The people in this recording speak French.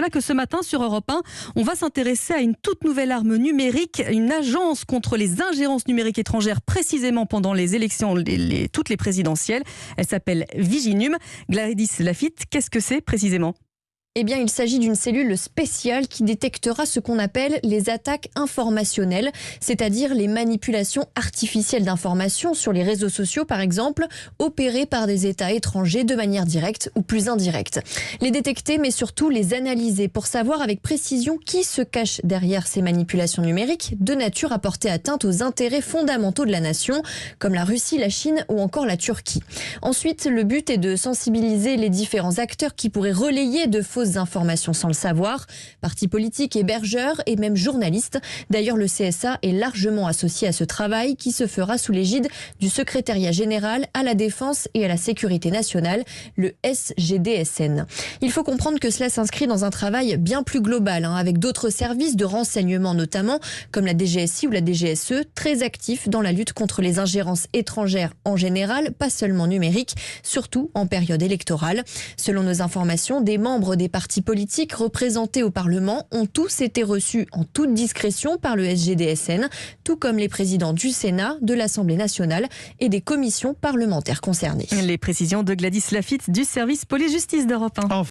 cela que ce matin sur Europe 1, on va s'intéresser à une toute nouvelle arme numérique, une agence contre les ingérences numériques étrangères précisément pendant les élections, toutes les présidentielles. Elle s'appelle Viginum. Gladys Lafitte, qu'est-ce que c'est précisément ? Eh bien, il s'agit d'une cellule spéciale qui détectera ce qu'on appelle les attaques informationnelles, c'est-à-dire les manipulations artificielles d'informations sur les réseaux sociaux, par exemple, opérées par des États étrangers de manière directe ou plus indirecte. Les détecter, mais surtout les analyser pour savoir avec précision qui se cache derrière ces manipulations numériques de nature à porter atteinte aux intérêts fondamentaux de la nation, comme la Russie, la Chine ou encore la Turquie. Ensuite, le but est de sensibiliser les différents acteurs qui pourraient relayer de fausses informations sans le savoir, partis politiques, hébergeurs et même journalistes. D'ailleurs, le CSA est largement associé à ce travail qui se fera sous l'égide du Secrétariat général à la Défense et à la Sécurité nationale, le SGDSN. Il faut comprendre que cela s'inscrit dans un travail bien plus global, avec d'autres services de renseignement notamment, comme la DGSI ou la DGSE, très actifs dans la lutte contre les ingérences étrangères en général, pas seulement numériques, surtout en période électorale. Selon nos informations, des membres des partis politiques représentés au Parlement ont tous été reçus en toute discrétion par le SGDSN, tout comme les présidents du Sénat, de l'Assemblée nationale et des commissions parlementaires concernées. Les précisions de Gladys Lafitte du service police-justice d'Europe 1.